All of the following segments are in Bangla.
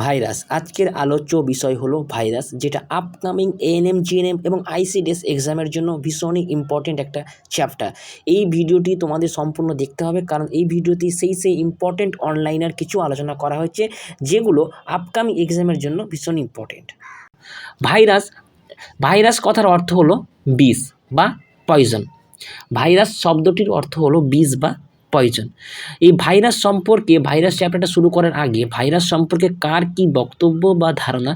ভাইরাস আজকের আলোচ্য বিষয় হলো ভাইরাস, যেটা আপকামিং এএনএম, জিএনএম এবং আইসিডিএস এক্সামের জন্য ভীষণই ইম্পর্টেন্ট একটা চ্যাপ্টার। এই ভিডিওটি তোমাদের সম্পূর্ণ দেখতে হবে, কারণ এই ভিডিওতে সেই ইম্পর্টেন্ট অনলাইনের কিছু আলোচনা করা হচ্ছে যেগুলো আপকামিং এক্সামের জন্য ভীষণ ইম্পর্টেন্ট। ভাইরাস ভাইরাস কথার অর্থ হলো বিষ বা পয়জন। ভাইরাস শব্দটির অর্থ হলো বিষ বা পয়জন। এই ভাইরাস চ্যাপ্টারটা শুরু করার আগে ভাইরাস সম্পর্কে কার কি বক্তব্য বা ধারণা?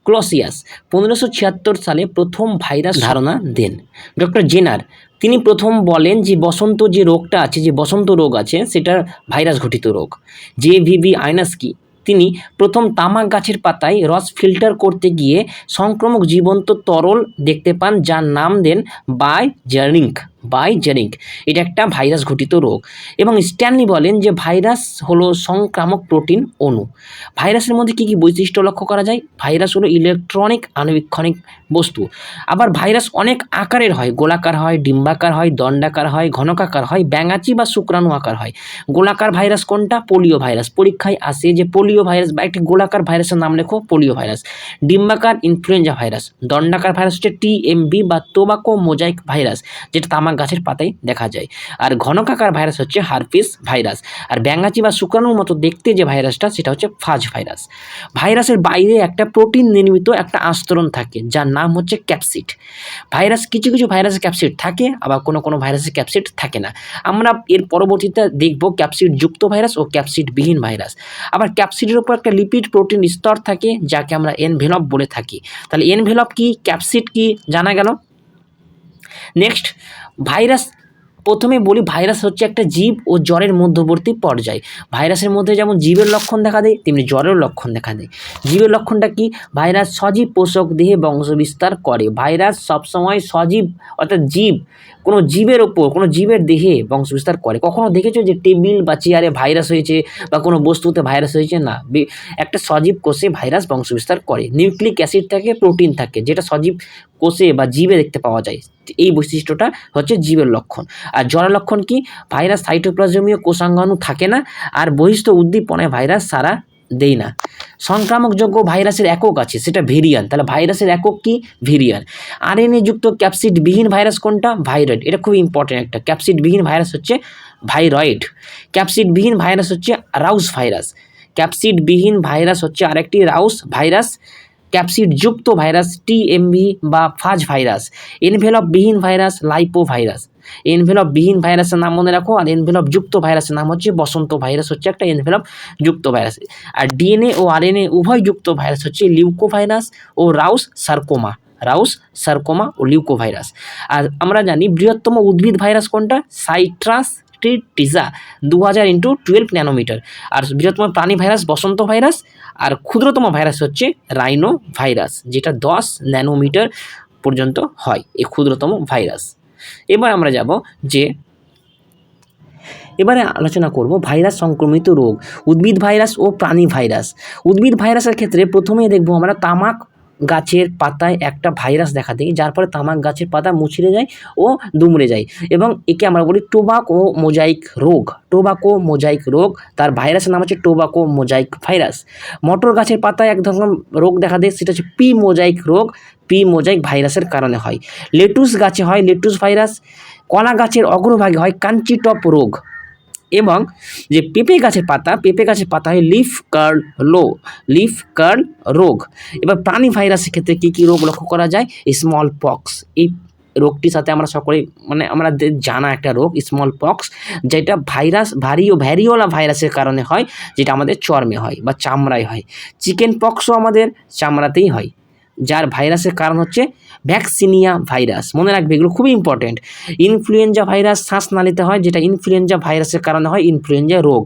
ক্লসিয়াস 1576 সালে প্রথম ভাইরাস ধারণা দেন। ডক্টর জেনার তিনি প্রথম বলেন যে বসন্ত যে রোগটা আছে, যে বসন্ত রোগ আছে, সেটা ভাইরাস ঘটিত রোগ। জে.ভি.ভি. আইনাস্কি তিনি প্রথম তামাক গাছের পাতায় রস ফিল্টার করতে গিয়ে সংক্রামক জীবন্ত তরল দেখতে পান, যার নাম দেন বাইজারিঙ্ক। এটা একটা ভাইরাস ঘটিত রোগ। এবং স্ট্যানলি বলেন যে ভাইরাস হলো সংক্রামক প্রোটিন অণু। ভাইরাসের মধ্যে কী কী বৈশিষ্ট্য লক্ষ্য করা যায়? ভাইরাস হলো ইলেকট্রনিক আণুবীক্ষণিক বস্তু। আবার ভাইরাস অনেক আকারের হয়, গোলাকার হয়, ডিম্বাকার হয়, দণ্ডাকার হয়, ঘনকাকার হয়, ব্যাঙাচি বা শুক্রাণু আকার হয়। গোলাকার ভাইরাস কোনটা? Polio virus. পরীক্ষায় আসে যে পোলিও ভাইরাস বা একটি গোলাকার ভাইরাসের নাম লেখো, পোলিও ভাইরাস। ডিম্বাকার ইনফ্লুয়েঞ্জা ভাইরাস। দণ্ডাকার ভাইরাস হচ্ছে টিএমবি বা টোবাকো মোজাইক ভাইরাস, যেটা তামাক গাছের পাতায় দেখা যায়। আর ঘনকাকার ভাইরাস হচ্ছে হারপিস ভাইরাস। আর ব্যাঙাচি বা শুক্রাণুর মতো দেখতে যে ভাইরাসটা, সেটা হচ্ছে ফাজ ভাইরাস। ভাইরাসের বাইরে একটা প্রোটিন নির্মিত একটা আস্তরণ থাকে, যার নাম হচ্ছে ক্যাপসিড। কিছু ভাইরাসের ক্যাপসিড থাকে, আবার কোনো ভাইরাসের ক্যাপসিড থাকে না। আমরা এর পরবর্তীতে দেখব ক্যাপসিড যুক্ত ভাইরাস ও ক্যাপসিড বিহীন ভাইরাস। আবার ক্যাপসিডের উপর একটা লিপিড প্রোটিন স্তর থাকে, যাকে আমরা এনভেলপ বলে থাকি। তাহলে এনভেলপ কি, ক্যাপসিড কি, জানা গেল। নেক্সট, ভাইরাস প্রথমে বলি, ভাইরাস হচ্ছে একটা জীব ও জ্বরের মধ্যবর্তী পর্যায়। ভাইরাসের মধ্যে যেমন জীবের লক্ষণ দেখা দেয়, তেমনি জ্বরের লক্ষণ দেখা দেয়। জীবের লক্ষণটা কি? ভাইরাস সজীব পোষক দেহে বংশবিস্তার করে। ভাইরাস সবসময় সজীব, অর্থাৎ কোনো জীবের দেহে বংশবিস্তার করে। কখনো দেখেছো যে টেবিল বা চেয়ারে ভাইরাস হয়েছে বা কোনো বস্তুতে ভাইরাস হয়েছে? না, একটা সজীব কোষে ভাইরাস বংশবিস্তার করে। নিউক্লিক অ্যাসিড থাকে, প্রোটিন থাকে, যেটা সজীব কোষে বা জীবে দেখতে পাওয়া যায়। এই বৈশিষ্ট্যটা হচ্ছে জীবের লক্ষণ। আর জ্বরের লক্ষণ কি? ভাইরাস সাইটোপ্লাজমীয় কোষাঙ্গাণু থাকে না, আর বহিস্থ উদ্দীপনায় ভাইরাস সাড়া দেয় না। সংক্রামকযোগ্য ভাইরাসের একক আছে, সেটা ভেরিয়ান। তাহলে ভাইরাসের একক কি? ভেরিয়ান। আরএনএ যুক্ত ক্যাপসিড বিহীন ভাইরাস কোনটা? ভাইরয়েড। এটা খুব ইম্পর্টেন্ট একটা। ক্যাপসিড বিহীন ভাইরাস হচ্ছে ভাইরয়েড। ক্যাপসিড বিহীন ভাইরাস হচ্ছে রাউস ভাইরাস। ক্যাপসিড বিহীন ভাইরাস হচ্ছে আরেকটি রাউস ভাইরাস। ক্যাপসিড যুক্ত ভাইরাস টিএমভি বা ফাজ ভাইরাস। এনভেলপ বিহীন ভাইরাস লাইপো ভাইরাস। এনভেলপ বিহীন ভাইরাসের নাম মনে রাখো, আর এনভেলপ যুক্ত ভাইরাসের নাম হচ্ছে বসন্ত ভাইরাস, হচ্ছে একটা এনভেলপ যুক্ত ভাইরাস। আর ডিএনএ ও আরএনএ উভয় যুক্ত ভাইরাস হচ্ছে লিউকো ভাইরাস ও রাউস সার্কোমা ও লিউকো ভাইরাস। আর আমরা জানি বৃহত্তম উদ্ভিদ ভাইরাস কোনটা? Citrus টিজা 2000x12 nanometre. আর বৃহত্তম প্রাণী ভাইরাস বসন্ত ভাইরাস। আর ক্ষুদ্রতম ভাইরাস হচ্ছে রাইনো ভাইরাস, যেটা 10 ন্যানোমিটার পর্যন্ত হয়, এই ক্ষুদ্রতম ভাইরাস। এবারে আলোচনা করব ভাইরাস সংক্রমিত রোগ, উদ্ভিদ ভাইরাস ও প্রাণী ভাইরাস। উদ্ভিদ ভাইরাসের ক্ষেত্রে প্রথমেই দেখব আমরা তামাক গাছের পাতায় একটা ভাইরাস দেখা দিই, যার ফলে তামাক গাছের পাতা মুচড়ে যায় ও দুমড়ে যায়, এবং একে আমরা বলি টোবাকো মোজাইক রোগ। তার ভাইরাসের নাম হচ্ছে টোবাকো মোজাইক ভাইরাস। মটর গাছের পাতায় এক ধরনের রোগ দেখা দেয়, সেটা হচ্ছে পি মোজাইক ভাইরাসের কারণে হয়। লেটুস গাছে হয় লেটুস ভাইরাস। কলা গাছের অগ্রভাগে হয় কাঞ্চিটপ রোগ। এবং যে পেঁপে গাছের পাতা হয় লিফ কার্ল রোগ। এবার প্রাণী ভাইরাসের ক্ষেত্রে কী রোগ লক্ষ্য করা যায়? Small pox. এই রোগটির সাথে আমরা সকলে আমাদের জানা একটা রোগ স্মল পক্স, যেটা ভ্যারিওলা ভাইরাসের কারণে হয়, যেটা আমাদের চর্মে হয় বা চামড়ায় হয়। চিকেন পক্সও আমাদের চামড়াতেই হয়, যার ভাইরাসের কারণ হচ্ছে ভ্যাকসিনিয়া ভাইরাস। মনে রাখবে, এগুলো খুবই ইম্পর্টেন্ট। ইনফ্লুয়েঞ্জা ভাইরাস শ্বাসনালীতে হয়, যেটা ইনফ্লুয়েঞ্জা ভাইরাসের কারণে হয় ইনফ্লুয়েঞ্জা রোগ।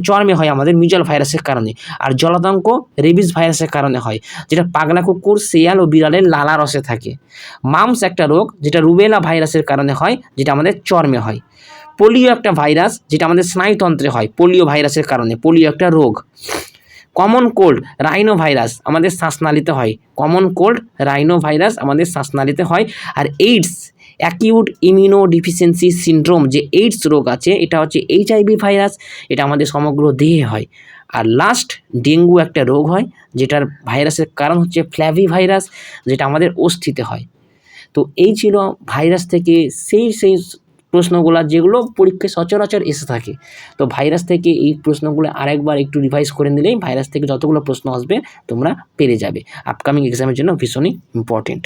চর্মে হয় আমাদের মিজল ভাইরাসের কারণে। আর জলাতঙ্ক রেবিস ভাইরাসের কারণে হয়, যেটা পাগলা কুকুর, শেয়াল ও বিড়ালের লালা রসে থাকে। মামস একটা রোগ, যেটা রুবেলা ভাইরাসের কারণে হয়, যেটা আমাদের চর্মে হয়। পোলিও একটা ভাইরাস, যেটা আমাদের স্নায়ুতন্ত্রে হয়, পোলিও ভাইরাসের কারণে। পোলিও একটা রোগ। কমন কোল্ড রাইনো ভাইরাস আমাদের শ্বাসনালীতে হয়। আর এইডস অ্যাকিউট ইমিউনোডিফিসিয়েন্সি সিনড্রোম, যে এইডস রোগ আছে, এটা হচ্ছে এইচআইভি ভাইরাস। এটা আমাদের সমগ্র দেহে হয়। আর লাস্ট ডেঙ্গু একটা রোগ হয়, যেটার ভাইরাসের কারণ হচ্ছে ফ্ল্যাভি ভাইরাস, যেটা আমাদের অস্থিতে হয়। তো এই ছিল ভাইরাস থেকে সেই প্রশ্নগুলা যেগুলো পরীক্ষায় সচরাচর এসে থাকে। তো ভাইরাস থেকে এই প্রশ্নগুলো আরেকবার একটু রিভাইজ করে নিলেই ভাইরাস থেকে যতগুলো প্রশ্ন আসবে তোমরা পেরে যাবে। আপকামিং এক্সামের জন্য ভীষণই ইম্পর্টেন্ট।